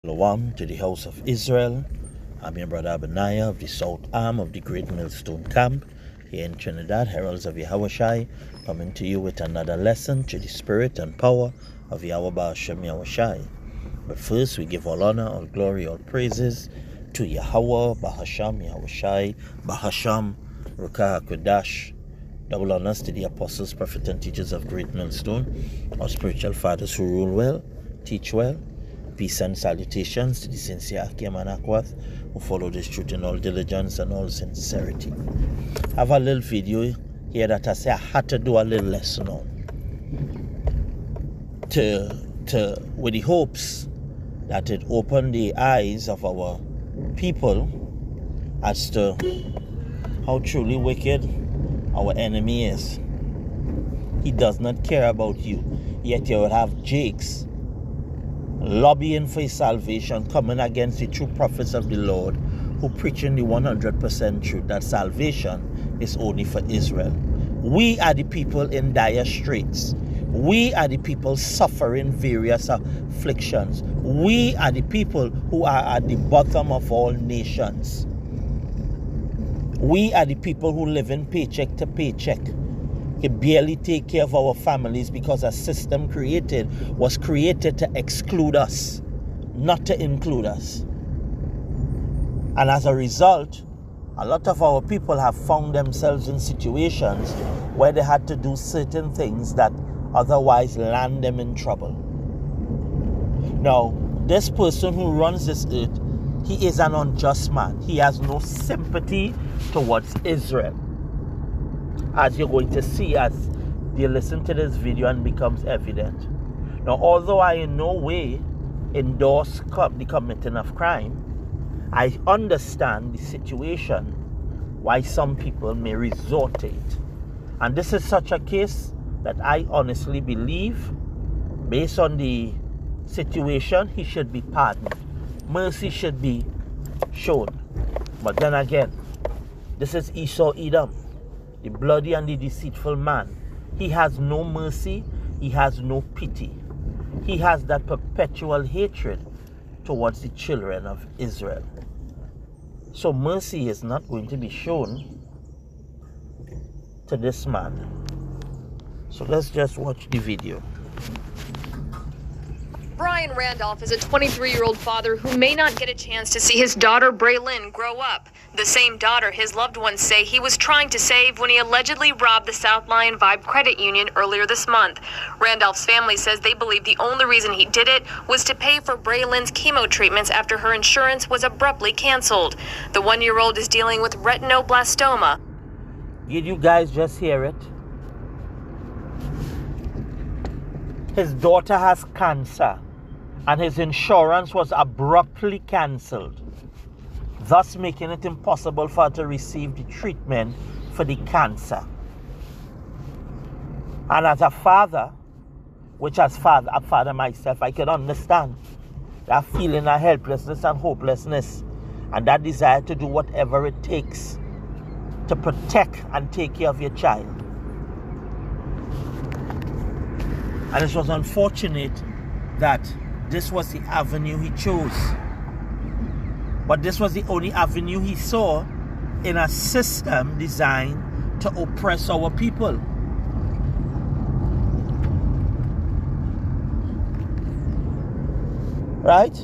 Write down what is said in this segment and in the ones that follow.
Shalom to the house of Israel. I'm your brother Abaniah of the south arm of the Great Millstone Camp here in Trinidad, Heralds of Yahushai, coming to you with another lesson to the spirit and power of Yahweh Ba'ashem Yahushai. But first, we give all honor, all glory, all praises to Yahweh Ba'ashem Yahushai, Ba'ashem Ruka HaKodash. Double honors to the apostles, prophets, and teachers of Great Millstone, our spiritual fathers who rule well, teach well. Peace and salutations to the sincere Akim and Akwath who follow this truth in all diligence and all sincerity. I have a little video here that I say I had to do a little lesson on. With the hopes that it opened the eyes of our people as to how truly wicked our enemy is. He does not care about you, yet you will have Jakes lobbying for his salvation, coming against the true prophets of the Lord who preaching the 100% truth that salvation is only for Israel. We are the people in dire straits. We are the people suffering various afflictions. We are the people who are at the bottom of all nations. We are the people who live in paycheck to paycheck. We barely take care of our families because a system was created to exclude us, not to include us. And as a result, a lot of our people have found themselves in situations where they had to do certain things that otherwise land them in trouble. Now, this person who runs this earth, he is an unjust man. He has no sympathy towards Israel, as you're going to see as you listen to this video and becomes evident. Now, although I in no way endorse the committing of crime, I understand the situation why some people may resort to it. And this is such a case that I honestly believe, based on the situation, he should be pardoned. Mercy should be shown. But then again, this is Esau Edom, the bloody and the deceitful man. He has no mercy. He has no pity. He has that perpetual hatred towards the children of Israel. So mercy is not going to be shown to this man. So let's just watch the video. Brian Randolph is a 23-year-old father who may not get a chance to see his daughter Braylyn grow up. The same daughter his loved ones say he was trying to save when he allegedly robbed the South Lyon Vibe Credit Union earlier this month. Randolph's family says they believe the only reason he did it was to pay for Braylyn's chemo treatments after her insurance was abruptly canceled. The 1-year-old is dealing with retinoblastoma. Did you guys just hear it? His daughter has cancer, and his insurance was abruptly cancelled, thus making it impossible for her to receive the treatment for the cancer. And as a father, which as a father myself, I can understand that feeling of helplessness and hopelessness, and that desire to do whatever it takes to protect and take care of your child. And it was unfortunate that this was the avenue he chose. But this was the only avenue he saw in a system designed to oppress our people. Right?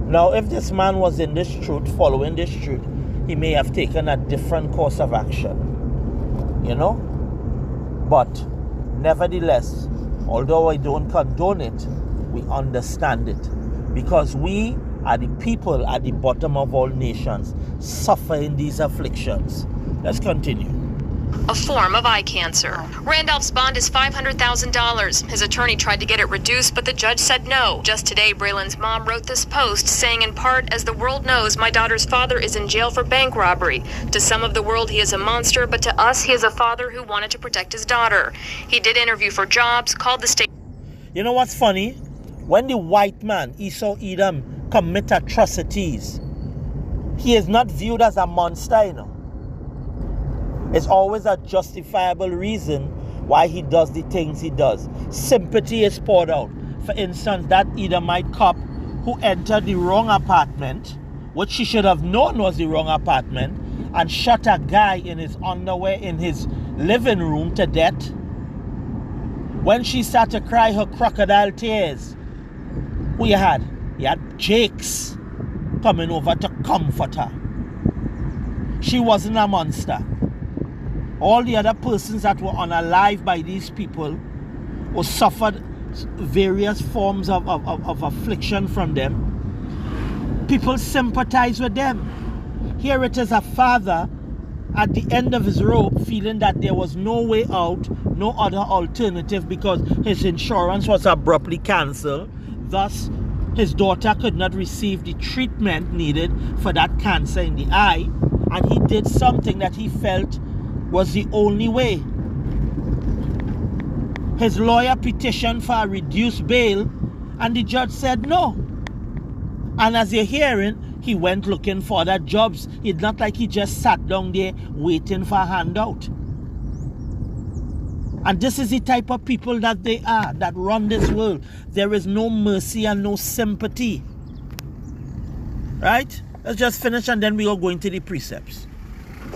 Now, if this man was in this truth, following this truth, he may have taken a different course of action. You know? But nevertheless, although I don't condone it, we understand it. Because we are the people at the bottom of all nations suffering these afflictions. Let's continue. A form of eye cancer. Randolph's bond is $500,000. His attorney tried to get it reduced, but the judge said no. Just today, Braylyn's mom wrote this post saying, in part, as the world knows, my daughter's father is in jail for bank robbery. To some of the world, he is a monster, but to us, he is a father who wanted to protect his daughter. He did interview for jobs, called the state. You know what's funny? When the white man, Esau Edom, commit atrocities, he is not viewed as a monster, you know. It's always a justifiable reason why he does the things he does. Sympathy is poured out. For instance, that Edomite cop who entered the wrong apartment, which she should have known was the wrong apartment, and shot a guy in his underwear in his living room to death. When she started to cry her crocodile tears, who you had? You had Jakes coming over to comfort her. She wasn't a monster. All the other persons that were unalive by these people who suffered various forms of affliction from them, people sympathize with them. Here it is, a father at the end of his rope, feeling that there was no way out, no other alternative, because his insurance was abruptly cancelled. Thus, his daughter could not receive the treatment needed for that cancer in the eye, and he did something that he felt was the only way. His lawyer petitioned for a reduced bail, and the judge said no. And as you're hearing, he went looking for other jobs. It's not like he just sat down there waiting for a handout. And this is the type of people that they are, that run this world. There is no mercy and no sympathy. Right? Let's just finish and then we are going to the precepts.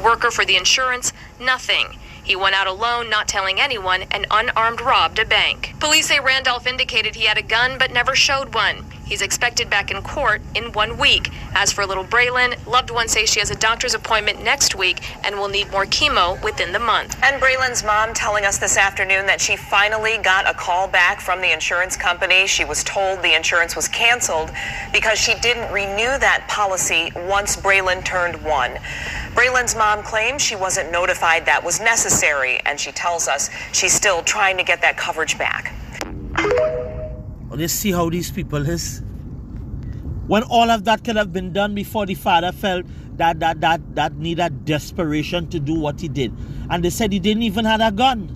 Worker for the insurance, nothing. He went out alone, not telling anyone, and unarmed robbed a bank. Police say Randolph indicated he had a gun but never showed one. He's expected back in court in 1 week. As for little Braylon, loved ones say she has a doctor's appointment next week and will need more chemo within the month. And Braylon's mom telling us this afternoon that she finally got a call back from the insurance company. She was told the insurance was canceled because she didn't renew that policy once Braylon turned 1. Braylon's mom claims she wasn't notified that was necessary, and she tells us she's still trying to get that coverage back. Let's see how these people is. When all of that could have been done before the father felt that needed desperation to do what he did. And they said he didn't even have a gun.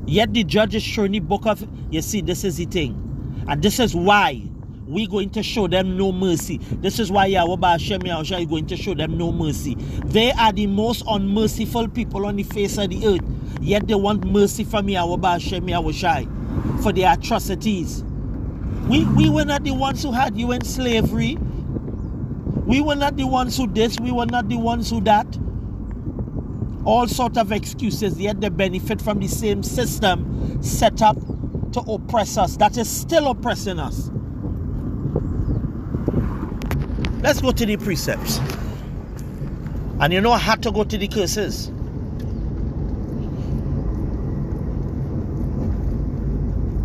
Yet the judge is showing the book of, you see, this is the thing. And this is why we're going to show them no mercy. This is why Yahweh Ba'ashem Yahushua is going to show them no mercy. They are the most unmerciful people on the face of the earth. Yet they want mercy from Yahweh Ba'ashem Yahushua for their atrocities. We were not the ones who had you in slavery. We were not the ones who this. We were not the ones who that. All sort of excuses, yet they benefit from the same system set up to oppress us. That is still oppressing us. Let's go to the precepts. And you know I had to go to the curses.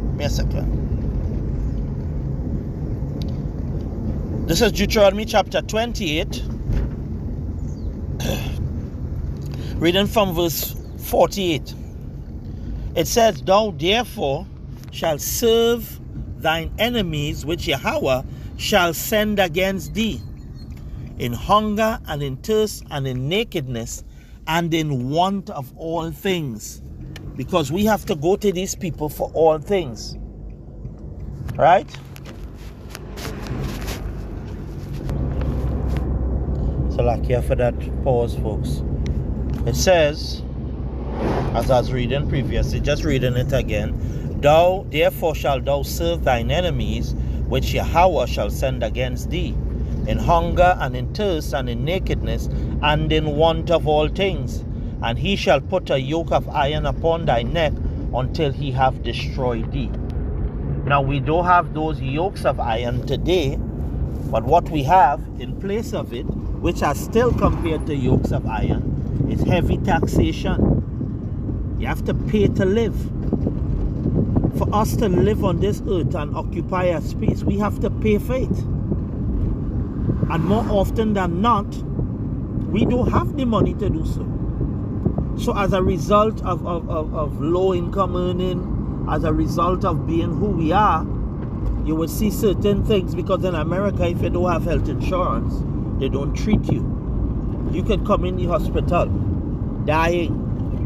Give me a second. This is Deuteronomy chapter 28. Reading from verse 48. It says, Thou therefore shalt serve thine enemies which Yahweh shall send against thee, in hunger and in thirst and in nakedness and in want of all things. Because we have to go to these people for all things. Right? So like here for that pause, folks. It says, as I was reading previously, just reading it again, Thou therefore shalt thou serve thine enemies, which Yahweh shall send against thee, in hunger and in thirst and in nakedness and in want of all things. And he shall put a yoke of iron upon thy neck until he have destroyed thee. Now we don't have those yokes of iron today, but what we have in place of it, which are still compared to yokes of iron, is heavy taxation. You have to pay to live. For us to live on this earth and occupy a space, we have to pay for it. And more often than not, we don't have the money to do so. So as a result of low income earning, as a result of being who we are, you will see certain things, because in America, if you don't have health insurance, they don't treat you. You could come in the hospital dying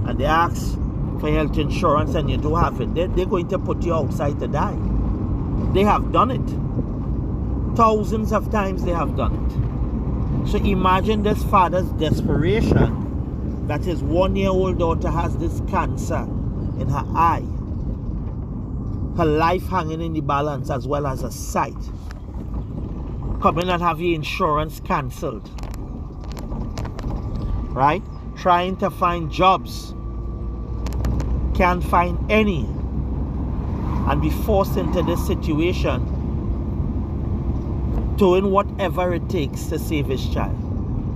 and they ask for health insurance and you don't have it. They're going to put you outside to die. They have done it. Thousands of times they have done it. So imagine this father's desperation that his 1-year-old daughter has this cancer in her eye. her life hanging in the balance as well as her sight. Coming and have your insurance cancelled. Right? Trying to find jobs. Can't find any. And be forced into this situation, doing whatever it takes to save his child.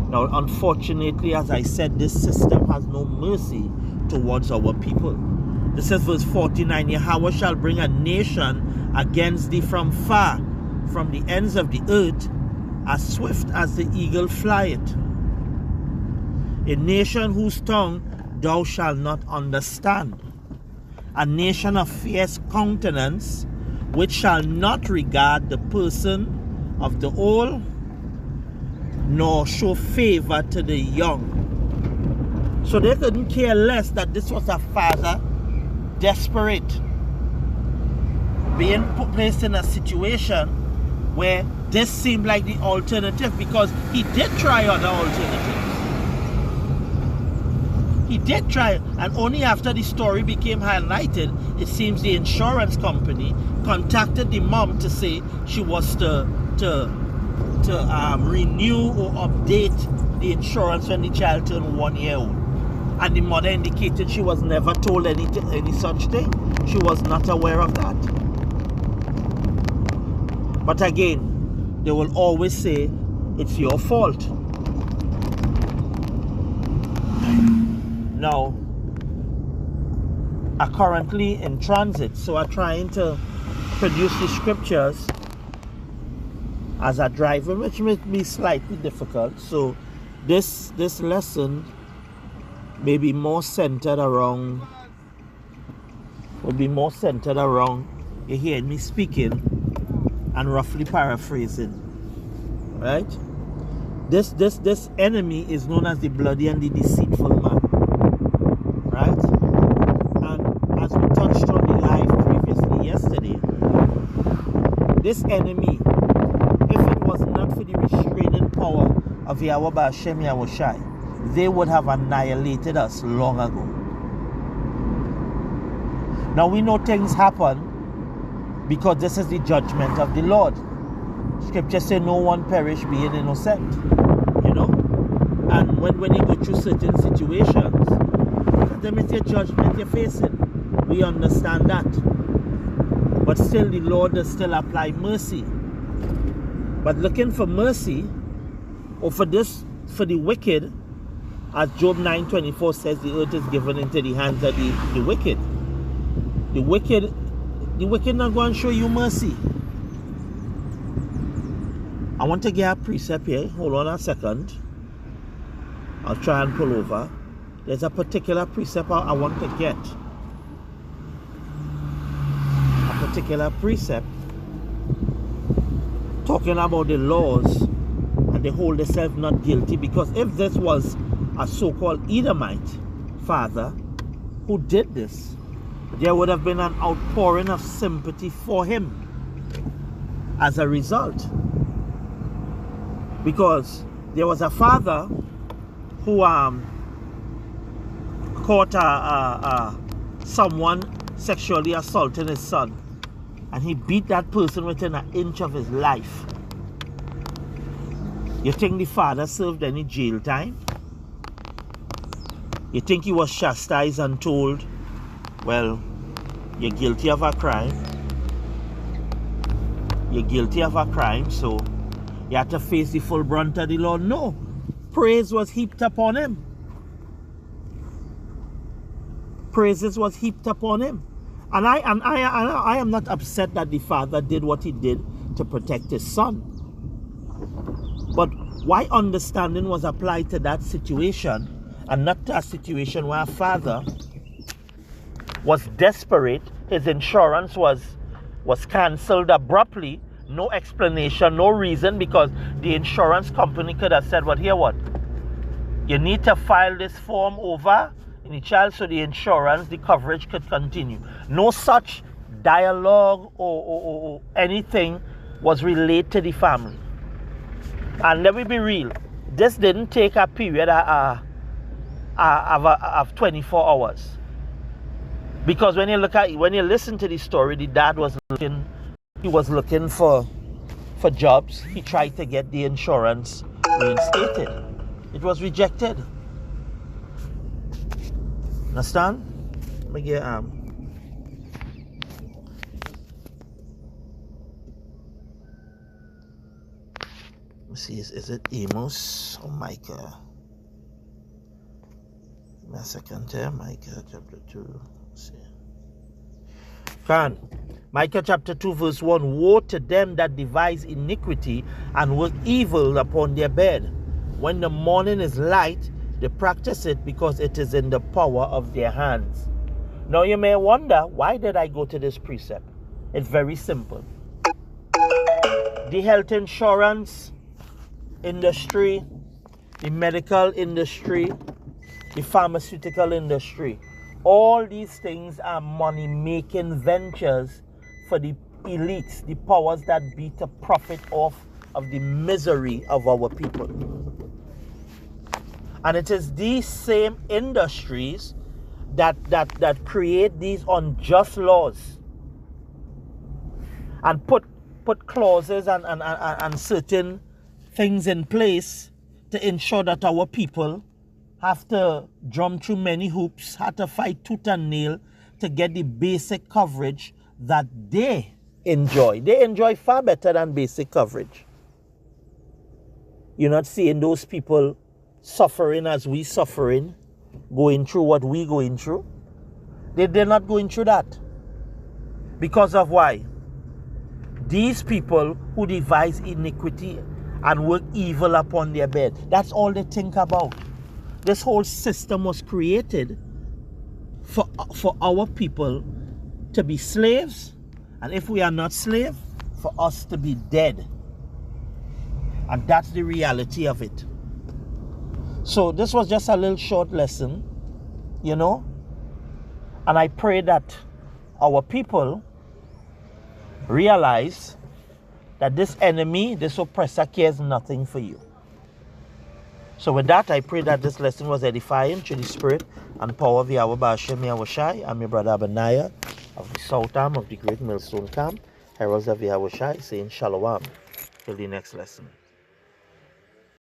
Now, unfortunately, as I said, this system has no mercy towards our people. This is verse 49. Yahweh shall bring a nation against thee from far, from the ends of the earth, as swift as the eagle flieth. A nation whose tongue thou shalt not understand. A nation of fierce countenance, which shall not regard the person of the old, nor show favor to the young. So they couldn't care less that this was a father desperate, being placed in a situation where this seemed like the alternative, because he did try other alternatives. He did try, and only after the story became highlighted, it seems the insurance company contacted the mom to say she was to renew or update the insurance when the child turned 1 year old. And the mother indicated she was never told any such thing. She was not aware of that. But again, they will always say, it's your fault. Now, I'm currently in transit, so I'm trying to produce the scriptures as I drive, which may be slightly difficult. So this lesson may be more centered around, you hear me speaking and roughly paraphrasing, right? This enemy is known as the bloody and the deceitful man, right? And as we touched on the live previously yesterday, this enemy, if it was not for the restraining power of Yahweh B'Hashem Yahushai, they would have annihilated us long ago. Now we know things happen because this is the judgment of the Lord. Scripture says no one perish being innocent. You know? And when you go through certain situations, sometimes it's your judgment you're facing. We understand that. But still the Lord does still apply mercy. But looking for mercy, or for the wicked, as Job 9:24 says, the earth is given into the hands of the wicked. The wicked not going to show you mercy. I want to get a precept here. Hold on a second. I'll try and pull over. There's a particular precept I want to get. A particular precept talking about the laws, and they hold themselves not guilty, because if this was a so-called Edomite father who did this, there would have been an outpouring of sympathy for him as a result. Because there was a father who caught someone sexually assaulting his son, and he beat that person within an inch of his life. You think the father served any jail time? You think he was chastised and told, well, you're guilty of a crime. You're guilty of a crime, so you have to face the full brunt of the law? No. Praise was heaped upon him. Praises was heaped upon him. And I am not upset that the father did what he did to protect his son. But why understanding was applied to that situation and not to a situation where a father was desperate, his insurance was cancelled abruptly, no explanation, no reason, because the insurance company could have said, well, here what? You need to file this form over in the child so the insurance, the coverage could continue. No such dialogue or anything was relayed to the family. And let me be real, this didn't take a period of 24 hours. Because when you listen to the story, the dad was looking for jobs. He tried to get the insurance reinstated. It was rejected. Understand? Let me get Let me see, is it Amos or Micah? Give me a second here. Micah chapter 2. Let's see. Micah chapter 2 verse 1. Woe to them that devise iniquity and work evil upon their bed. When the morning is light, they practice it because it is in the power of their hands. Now you may wonder, why did I go to this precept? It's very simple. The health insurance industry, the medical industry, the pharmaceutical industry, all these things are money-making ventures for the elites, the powers that be to profit off of the misery of our people. And it is these same industries that create these unjust laws and put clauses and certain things in place to ensure that our people have to jump through many hoops, have to fight tooth and nail to get the basic coverage that they enjoy. They enjoy far better than basic coverage. You're not seeing those people suffering as we suffering, going through what we going through. They're not going through that. Because of why? These people who devise iniquity and work evil upon their bed, that's all they think about. This whole system was created for our people to be slaves, and if we are not slaves, for us to be dead. And that's the reality of it. So this was just a little short lesson, and I pray that our people realize that this enemy, this oppressor, cares nothing for you. So with that, I pray that this lesson was edifying through the spirit and power of Yahweh Ba'ashem Yahweh Shai. I'm your brother Abaniah of the South Arm of the Great Millstone Camp, Heralds of Yahweh Shai, saying Shalom till the next lesson.